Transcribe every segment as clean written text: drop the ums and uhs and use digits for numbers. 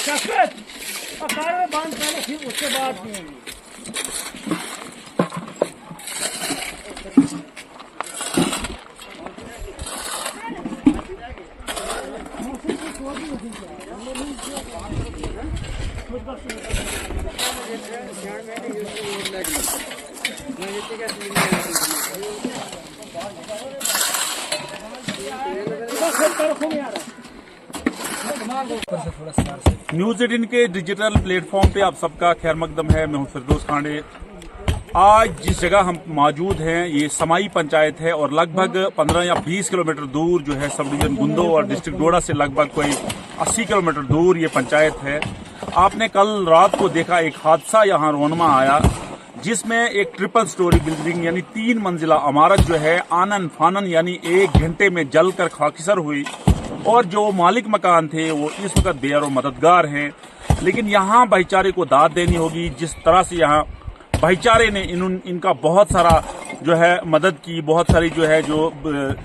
बंद करना फिर उसके बाद न्यूज़ 18 के डिजिटल प्लेटफॉर्म पे आप सबका खैर मकदम है। मैं हूं फिरदौस खांडे। आज जिस जगह हम मौजूद हैं ये समाई पंचायत है और लगभग 15 या 20 किलोमीटर दूर जो है सब डिवीजन गुंदो और डिस्ट्रिक्ट डोडा से लगभग कोई 80 किलोमीटर दूर ये पंचायत है। आपने कल रात को देखा एक हादसा यहाँ रोनमा आया जिसमें एक ट्रिपल स्टोरी बिल्डिंग यानी 3 मंजिला इमारत जो है आनन फानन यानी 1 घंटे में जलकर खाकिसर हुई और जो मालिक मकान थे वो इस वक्त बेहद मददगार हैं। लेकिन यहाँ भाईचारे को दाद देनी होगी। जिस तरह से यहाँ भाईचारे ने इनका बहुत सारा जो है मदद की, बहुत सारी जो है जो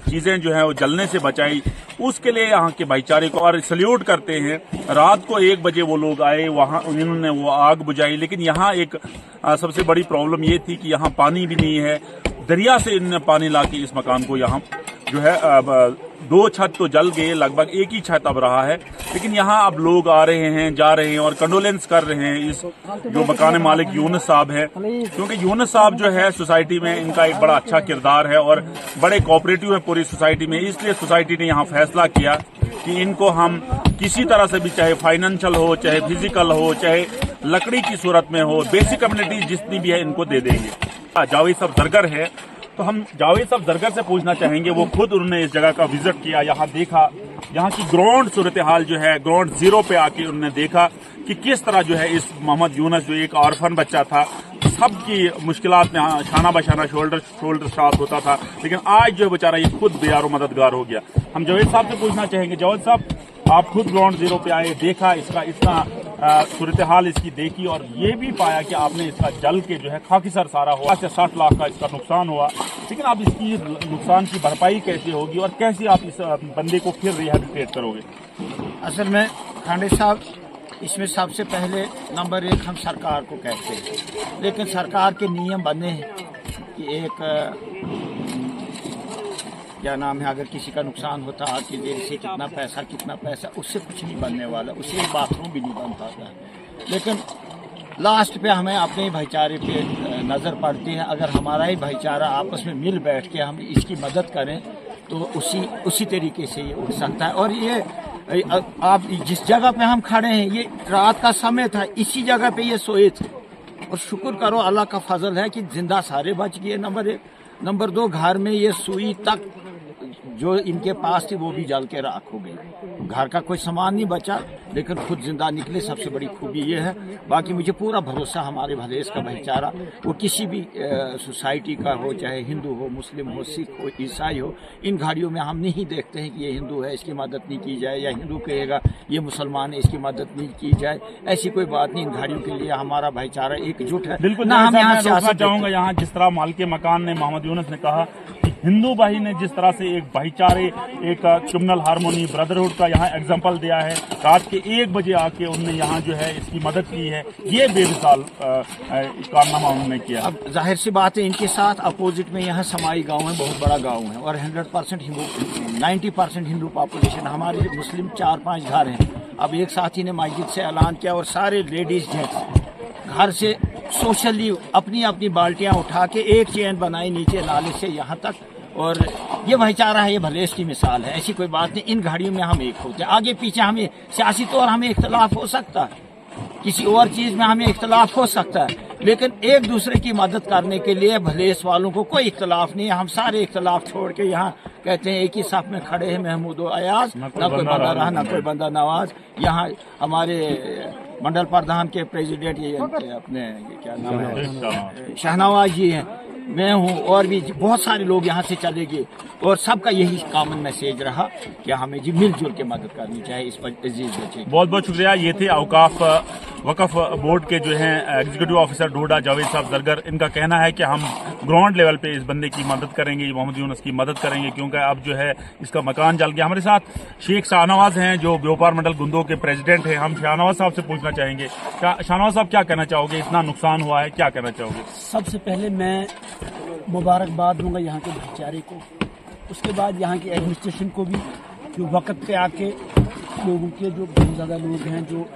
चीज़ें जो है वो जलने से बचाई, उसके लिए यहाँ के भाईचारे को और सल्यूट करते हैं। रात को 1 बजे वो लोग आए, वहाँ इन्होंने वो आग बुझाई। लेकिन यहाँ एक सबसे बड़ी प्रॉब्लम ये थी कि यहाँ पानी भी नहीं है। दरिया से इन्होंने पानी ला के इस मकान को यहाँ जो है 2 छत तो जल गए, लगभग 1 ही छत अब रहा है। लेकिन यहाँ अब लोग आ रहे हैं, जा रहे हैं और कंडोलेंस कर रहे हैं इस जो मकान मालिक यूनुस साहब है, क्योंकि यूनुस साहब जो है सोसाइटी में इनका एक बड़ा अच्छा किरदार है और बड़े कोऑपरेटिव है पूरी सोसाइटी में। इसलिए सोसाइटी ने यहाँ फैसला किया कि इनको हम किसी तरह से भी, चाहे फाइनेंशियल हो, चाहे फिजिकल हो, चाहे लकड़ी की सूरत में हो, बेसिक कम्युनिटी जितनी भी है इनको दे देंगे। जावेद साहब जरगर है तो हम जावेद साहब जरगर से पूछना चाहेंगे। वो खुद उन्होंने इस जगह का विजिट किया, यहाँ देखा, यहाँ की ग्राउंड सूरत हाल जो है ग्राउंड जीरो पे आके उन्होंने देखा कि किस तरह जो है इस मोहम्मद यूनुस जो एक ऑर्फन बच्चा था, सबकी मुश्किलात में शाना बशाना शोल्डर साथ होता था, लेकिन आज जो है बेचारा ये खुद बेयारो मददगार हो गया। हम जावेद साहब से पूछना चाहेंगे, जावेद साहब आप खुद ग्राउंड जीरो पे आए, देखा इसका इतना सूरत हाल इसकी देखी और ये भी पाया कि आपने इसका जल के जो है खाकिसर सारा हुआ, 60 लाख का इसका नुकसान हुआ। लेकिन आप इसकी नुकसान की भरपाई कैसे होगी और कैसे आप इस बंदे को फिर रिहेबिलिटेट करोगे? असल में खांडे साहब, इसमें सबसे पहले नंबर 1 हम सरकार को कहते हैं, लेकिन सरकार के नियम बने हैं कि एक क्या नाम है, अगर किसी का नुकसान होता आज की देर से कितना पैसा, उससे कुछ नहीं बनने वाला, उससे एक बाथरूम भी नहीं बन पाता है। लेकिन लास्ट पे हमें अपने भाईचारे पे नज़र पड़ती है। अगर हमारा ही भाईचारा आपस में मिल बैठ के हम इसकी मदद करें तो उसी तरीके से ये उठ सकता है। और ये आप जिस जगह पे हम खड़े हैं, ये रात का समय था, इसी जगह पे ये सोए थे और शुक्र करो अल्लाह का फजल है कि जिंदा सारे बच गए। नंबर 1, नंबर 2, घर में ये सुई तक जो इनके पास थी वो भी जल के राख हो गई। घर का कोई सामान नहीं बचा, लेकिन खुद जिंदा निकले, सबसे बड़ी खूबी ये है। बाकी मुझे पूरा भरोसा हमारे भदेश का भाईचारा, वो किसी भी सोसाइटी का हो, चाहे हिंदू हो, मुस्लिम हो, सिख हो, ईसाई हो, इन घड़ियों में हम नहीं देखते हैं कि ये हिंदू है इसकी मदद नहीं की जाए, या हिंदू कहेगा ये मुसलमान है इसकी मदद नहीं की जाए। ऐसी कोई बात नहीं। इन घड़ियों के लिए हमारा भाईचारा एकजुट है। बिल्कुल ना, हम यहाँ सियासत चाहूंगा। यहाँ जिस तरह मालिक मकान ने मोहम्मद यूनुस ने कहा कि हिंदू भाई ने जिस तरह से एक भाईचारे, एक कम्युनल हार्मोनी, ब्रदरहुड का यहाँ एग्जाम्पल दिया है, रात के 1 बजे आके उन्होंने यहाँ जो है इसकी मदद की है, ये बेमिसाल कारनामा उन्होंने किया। अब जाहिर सी बात है, इनके साथ अपोजिट में यहाँ समाई गांव है, बहुत बड़ा गांव है और 100% हिंदू, 90% हिंदू पॉपुलेशन। हमारे मुस्लिम 4-5 घर हैं। अब एक साथी ने मस्जिद से ऐलान किया और सारे लेडीज जेंट्स घर से सोशली अपनी अपनी बाल्टियां उठा के एक चेन बनाई नीचे नाले से यहाँ तक, और ये भाईचारा है, ये भलेस की मिसाल है। ऐसी कोई बात नहीं। इन घड़ियों में हम एक होते हैं। आगे पीछे हमें सियासी तौर हमें इख्तलाफ हो सकता है, किसी और चीज में हमें इख्तलाफ हो सकता है, लेकिन एक दूसरे की मदद करने के लिए भलेस वालों को कोई इख्तलाफ नहीं है। हम सारे इख्तलाफ छोड़ के यहाँ कहते हैं एक ही साथ में खड़े हैं, महमूद और अयाज, ना कोई बंदा रहा ना कोई बंदा नवाज। यहाँ हमारे मंडल प्रधान के प्रेसिडेंट ये अपने क्या नाम है, शहनवाज जी हैं, मैं हूँ और भी बहुत सारे लोग यहाँ से चले गए और सबका यही कॉमन मैसेज रहा कि हमें जी मिलजुल के मदद करनी चाहिए इस पर अजीज बच्चे। बहुत बहुत शुक्रिया। ये थे औकाफ वक्फ बोर्ड के जो हैं एग्जीक्यूटिव ऑफिसर डोडा जावेद साहब जरगर। इनका कहना है कि हम ग्राउंड लेवल पे इस बंदे की मदद करेंगे, मोहम्मद यूनुस की मदद करेंगे, क्योंकि अब जो है इसका मकान जल गया। हमारे साथ शेख शाहनवाज हैं जो व्यापार मंडल गुंदो के प्रेसिडेंट हैं। हम शाहनवाज साहब से पूछना चाहेंगे, शाहनवाज साहब क्या कहना चाहोगे, इतना नुकसान हुआ है, क्या कहना चाहोगे? सबसे पहले मैं मुबारकबाद दूंगा यहाँ के भाईचारे को, उसके बाद यहाँ की एडमिनिस्ट्रेशन को भी, जो वक्त पे आके लोगों के जो बहुत ज़्यादा लोग हैं जो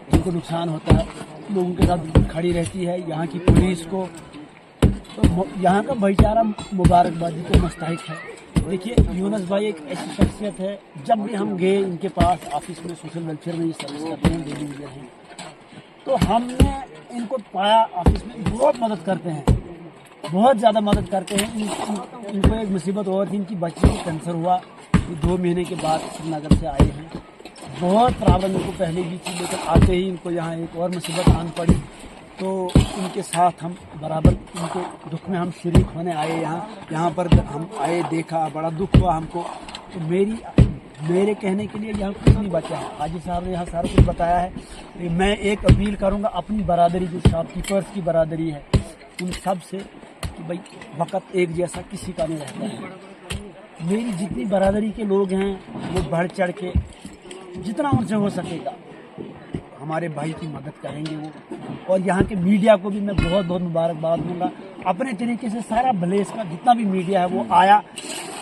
जिनको नुकसान होता है लोगों के साथ खड़ी रहती है, यहाँ की पुलिस को, तो यहाँ का भाईचारा मुबारकबादी को मुस्तहिक है। देखिए यूनुस भाई एक ऐसी शख्सियत है, जब भी हम गए इनके पास ऑफिस में सोशल वेलफेयर में ये सर्विस करते हैं, डेली यूजर हैं, तो हमने इनको पाया ऑफिस में बहुत मदद करते हैं, बहुत ज़्यादा मदद करते हैं। इनको एक मुसीबत और थी, इनकी बच्ची को कैंसर हुआ, ये 2 महीने के बाद श्रीनगर से आए हैं। बहुत प्रॉब्लम इनको पहले भी थी, लेकिन आते ही इनको यहाँ एक और मुसीबत आन पड़ी, तो इनके साथ हम बराबर इनको दुख में हम शरीक होने आए। यहाँ पर हम आए, देखा, बड़ा दुख हुआ हमको। तो मेरे कहने के लिए यहाँ कुछ नहीं बचा है। हाजी साहब ने यहाँ सारा कुछ बताया है। मैं एक अपील करूँगा अपनी बरादरी, जो शॉपकीपर्स की बरादरी है, उन सब से कि भाई वक़्त एक जैसा किसी का नहीं रहता है। मेरी जितनी बरादरी के लोग हैं वो बढ़ चढ़ के जितना उनसे हो सकेगा हमारे भाई की मदद करेंगे वो। और यहाँ के मीडिया को भी मैं बहुत बहुत मुबारकबाद दूंगा। अपने तरीके से सारा भलेस का जितना भी मीडिया है वो आया,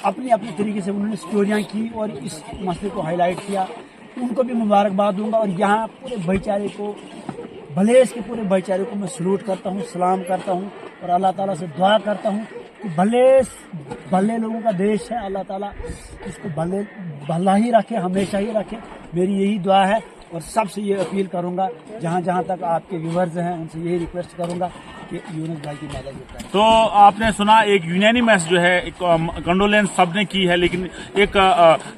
अपने अपने तरीके से उन्होंने स्टोरियाँ की और इस मसले को हाईलाइट किया, उनको भी मुबारकबाद दूंगा। और यहाँ पूरे भाईचारे को, भलेस के पूरे भाईचारे को मैं सलूट करता हूँ, सलाम करता हूँ और अल्लाह ताला से दुआ करता हूँ कि भले लोगों का देश है, अल्लाह ताला इसको भला ही रखे, हमेशा ही रखे। मेरी यही दुआ है। और सबसे ये अपील करूंगा, जहाँ तक आपके व्यूअर्स हैं उनसे यही रिक्वेस्ट करूंगा कि यूनुस भाई की मदद करें। तो आपने सुना एक यूनैनिमस जो है कंडोलेंस सबने की है, लेकिन एक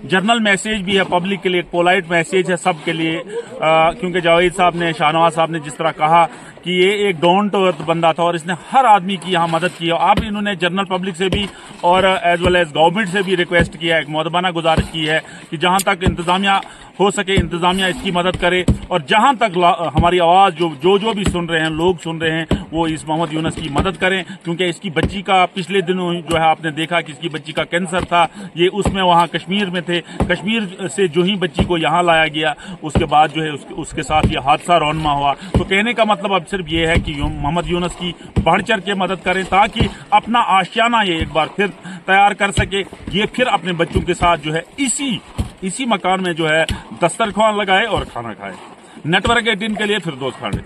जर्नल मैसेज भी है पब्लिक के लिए, एक पोलाइट मैसेज है सबके लिए, क्योंकि जावेद साहब ने, शाहनवाज साहब ने जिस तरह कहा कि ये एक डाउन टू अर्थ बंदा था और इसने हर आदमी की यहाँ मदद की है। अब इन्होंने जनरल पब्लिक से भी और एज वेल एज गवर्नमेंट से भी रिक्वेस्ट किया है, एक मुअद्दबाना गुजारिश की है कि जहां तक इंतजामिया हो सके इंतजामिया इसकी मदद करे, और जहां तक हमारी आवाज जो भी सुन रहे हैं, लोग सुन रहे हैं, वो इस मोहम्मद यूनुस की मदद करें, क्योंकि इसकी बच्ची का पिछले दिनों जो है आपने देखा कि इसकी बच्ची का कैंसर था, ये उसमें वहां कश्मीर में थे, कश्मीर से जो ही बच्ची को यहाँ लाया गया उसके बाद जो है उसके साथ ये हादसा रौनमा हुआ। तो कहने का मतलब अब सिर्फ ये है कि मोहम्मद यूनुस की बढ़ चढ़ के मदद करें, ताकि अपना आशियाना ये एक बार फिर तैयार कर सके, ये फिर अपने बच्चों के साथ जो है इसी मकान में जो है दस्तरखान लगाए और खाना खाए। नेटवर्क 18 के लिए फिरदौस खांडे।